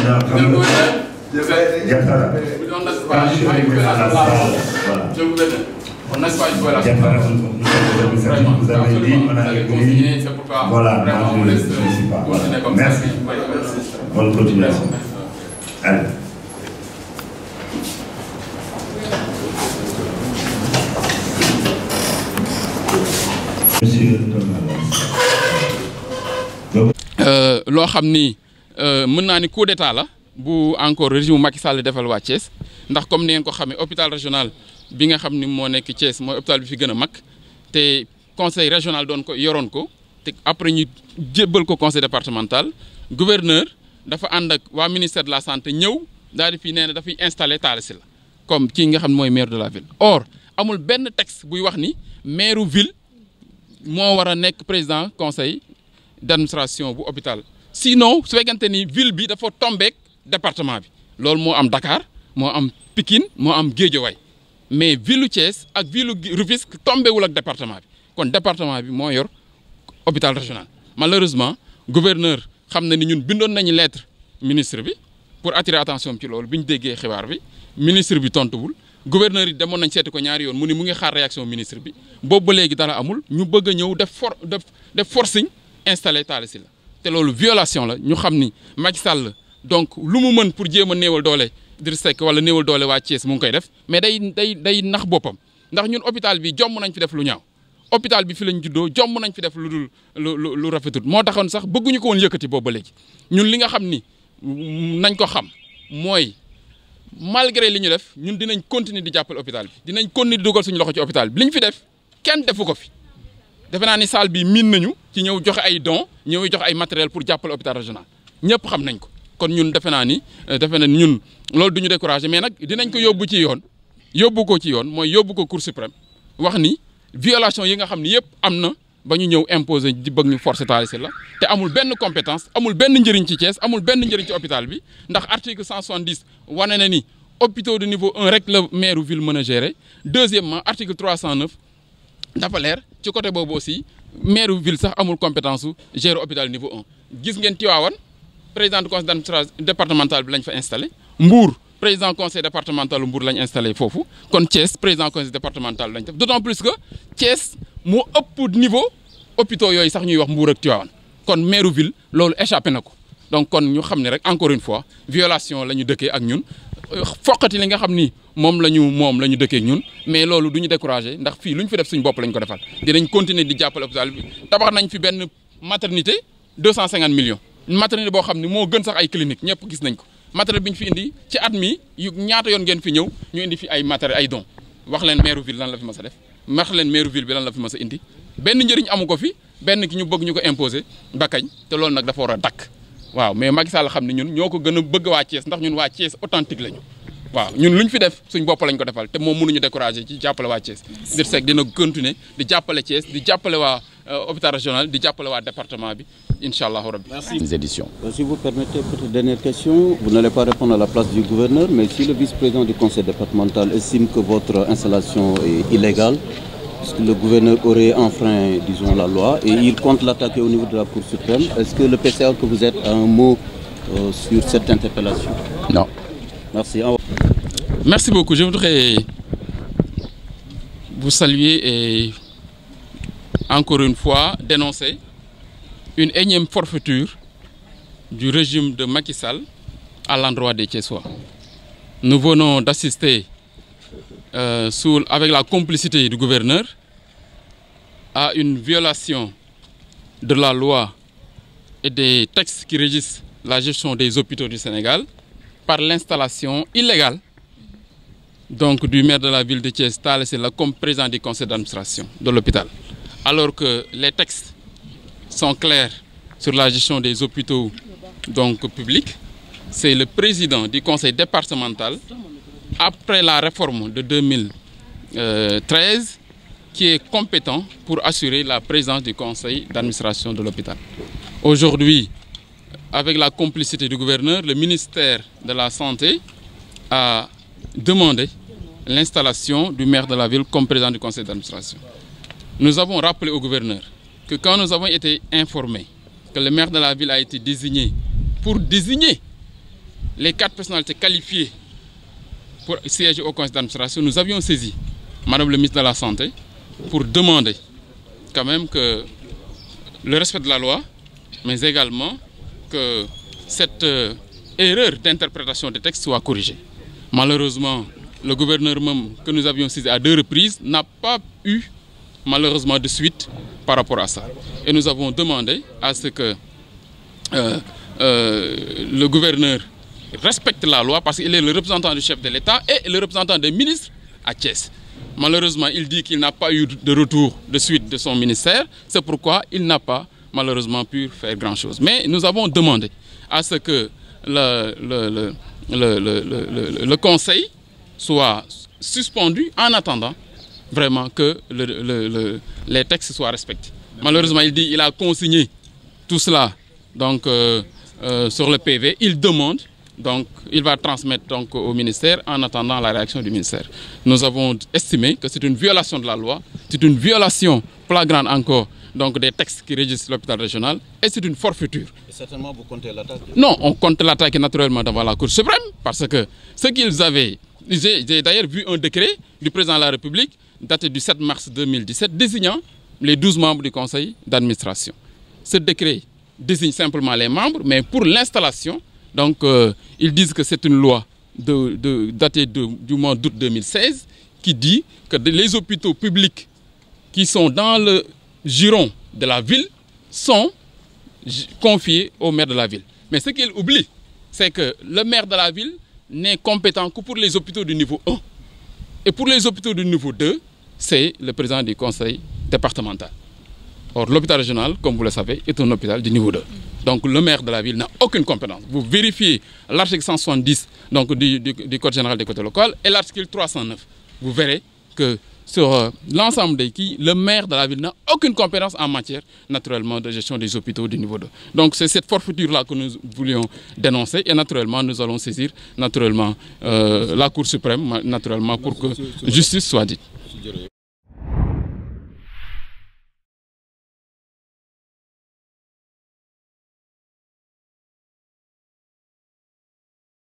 On n'a pas joué la vous avez dit, on a consigné, c'est pourquoi vraiment on laisse continuer comme ça. Bonne continuation. Allez. loo xam ni mën naa ni coup d'état la bu encore régime Macky Sall defal waa Thiès ndax comme ni ngeen ko xamee hôpital régional bi nga xam ni moo nekk Thiès mooy hôpital bi fi gën a mag te conseil régional doon ko yoroon ko te après ñu jébbal ko conseil départemental gouverneur dafa ànd ak waa ministère de la santé ñëw daal di fi nee na dafay installé Talla Sylla comme kii nga xam ne mooy maire de la ville. Or amul benn texte buy wax ni maire ville moo war a nekk président conseil d'administration bu hôpital sinon su fekkente ni ville bi dafa tombeek département bi loolu moo am Dakar moo am Pikine moo am Guédiawaye mais ville Thiès ak ville Rufisque tombewul ak département bi kon département bi moo yor hôpital régional. Malheureusement gouverneur xam na ni ñun bindoon nañu lettre ministre bi pour attirer attention ci loolu bi ñu déggee xibaar bi ministre bi tontuwul gouverneur yi demoon nañ seeti ko ñaari yoon mu ni mu ngi xaar réaction ministre bi boobu ba léegi dara amul ñu bëgg a ñëw def forcing installé Talla Sylla te loolu violation la ñu xam ni Macky Sall donc lu mu mën pour jéem a néewal doole Idrissa Seck wala néewal doole waa Thiès mu ngi koy def mais day nax boppam ndax ñun hôpital bi jomm nañ fi def lu ñaaw hôpital bi fi lañ juddoo jomm nañ fi def lu dul lu rafetul moo taxoon sax bëgguñu ko woon yëkkati boobu ba léegi ñun li nga xam ni nañ ko xam mooy malgré li ñu def ñun dinañ continuer di jàppale hôpital bi dinañ continuer di dugal suñu loxo ci hôpital bi li ñu fi def kenn defu ko fi defe naa ni salle bi miin nañu ci ñëw joxe ay dons ñëw joxe ay matériel pour jàppale hôpital régional ñëpp xam nañ ko kon ñun defe naa ni ñun loolu du ñu découragé mais nag dinañ ko yóbbu ci yoon yóbbu ko ci yoon mooy yóbbu ko Cour suprême wax ni violation yi nga xam ni yëpp am na ba ñu ñëw imposer di bëgg ñu forcer Talla Sylla te amul benn compétence amul benn njëriñ ci Thiès amul benn njëriñ ci hôpital bi ndax article 170 wane na ni hôpitaux de niveau 1 rek la maire ville mën a gérer deuxièmement article 309 dafa leer ci côté boobu aussi maire ville sax amul compétence su gérer hôpital niveau 1 gis ngeen Tivaouane président du conseil d'administration départemental bi lañ fa installé Mbour président conseil départemental Mbour lañ installé foofu kon Thiès président conseil départemental lañ def d'autant plus que Thiès moo ëpp niveau hôpitaux yooyu sax ñuy wax Mbour ak Tivaouane kon maire ville loolu échappé na ko donc kon ñu xam ne rek encore une fois violation la ñu dëkkee ak ñun foqati li nga xam ni moom la ñu dëkkee ak ñun mais loolu du ñu découragé ndax fii lu ñu fi def suñ bopp lañ ko defal dinañ continuer di jàppale hôpital bi tabax nañ fi benn maternité 250 millions maternité boo xam ni moo gën sax ay clinique ñëpp gis nañ ko matériel bi ñu fi indi ci at mi yu ñaata yoon ngeen fi ñëw ñu indi fi ay matériel ay dons wax leen maire ville lan la fi mas a def wax leen maire ville bi lan la fi mas a indi benn njëriñ amu ko fi benn ki ñu bëgg ñu ko imposer ba kañ te loolu nag dafa war a dakk waaw mais Macky Sall xam ne ñun ñoo ko gën a bëgg waa Thiès ndax ñun waa Thiès authentique lañu waaw ñun lu ñu fi def suñ bopp lañ ko defal te moom mënuñu décourager ci jàppale waa Thiès Idrissa Seck dina continuer di jàppale Thiès di jàppale waa hôpital régional di jàppale waa département bi incha allahu rabbi. Merci. Éditions. Si vous permettez, peut-être dernière question, vous n'allez pas répondre à la place du gouverneur, mais si le vice-président du conseil départemental estime que votre installation est illégale, puisque le gouverneur aurait enfreint, disons, la loi, et il compte l'attaquer au niveau de la Cour suprême, est-ce que le PCA que vous êtes a un mot sur cette interpellation? Non. Merci. Merci beaucoup. Je voudrais vous saluer et encore une fois dénoncer une énième forfaiture du régime de Macky Sall à l'endroit des Thiessois. Nous venons d'assister avec la complicité du gouverneur à une violation de la loi et des textes qui régissent la gestion des hôpitaux du Sénégal par l'installation illégale donc du maire de la ville de Thiès, Talla Sylla, comme président du conseil d'administration de l'hôpital. Alors que les textes sont clairs sur la gestion des hôpitaux donc publics, c'est le président du conseil départemental, après la réforme de 2013, qui est compétent pour assurer la présence du conseil d'administration de l'hôpital. Aujourd'hui, avec la complicité du gouverneur, le ministère de la Santé a demandé l'installation du maire de la ville comme président du conseil d'administration. Nous avons rappelé au gouverneur que quand nous avons été informés que le maire de la ville a été désigné pour désigner les 4 personnalités qualifiées pour siéger au conseil d'administration, nous avions saisi Madame le ministre de la Santé pour demander quand même que le respect de la loi, mais également que cette erreur d'interprétation des textes soit corrigée. Malheureusement, le gouverneur même que nous avions saisi à 2 reprises n'a pas eu malheureusement de suite par rapport à ça. Et nous avons demandé à ce que le gouverneur respecte la loi parce qu'il est le représentant du chef de l'État et le représentant des ministres à Thiès. Malheureusement, il dit qu'il n'a pas eu de retour de suite de son ministère. C'est pourquoi il n'a pas malheureusement pu faire grand-chose. Mais nous avons demandé à ce que le conseil soit suspendu en attendant vraiment que les textes soient respectés. Malheureusement, il a consigné tout cela donc, sur le PV. Il demande, donc il va transmettre donc, au ministère en attendant la réaction du ministère. Nous avons estimé que c'est une violation de la loi, c'est une violation flagrante encore donc, des textes qui régissent l'hôpital régional et c'est une forfaiture. Et certainement, vous comptez l'attaquer? Non, on compte l'attaquer naturellement devant la Cour suprême parce que ce qu'ils avaient... J'ai d'ailleurs vu un décret du président de la République daté du 7 mars 2017 désignant les 12 membres du conseil d'administration. Ce décret désigne simplement les membres, mais pour l'installation, donc ils disent que c'est une loi datée du mois d'août 2016 qui dit que les hôpitaux publics qui sont dans le giron de la ville sont confiés au maire de la ville. Mais ce qu'il oublie, c'est que le maire de la ville n'est compétent que pour les hôpitaux du niveau 1. Et pour les hôpitaux du niveau 2, c'est le président du conseil départemental. Or, l'hôpital régional, comme vous le savez, est un hôpital du niveau 2. Donc, le maire de la ville n'a aucune compétence. Vous vérifiez l'article 170 donc, du Code général des collectivités locales et l'article 309. Vous verrez que sur l'ensemble des qui, le maire de la ville n'a aucune compétence en matière, naturellement, de gestion des hôpitaux du niveau 2. Donc, c'est cette forfaiture-là que nous voulions dénoncer et, naturellement, nous allons saisir, naturellement, la Cour suprême, naturellement, pour que justice soit dite.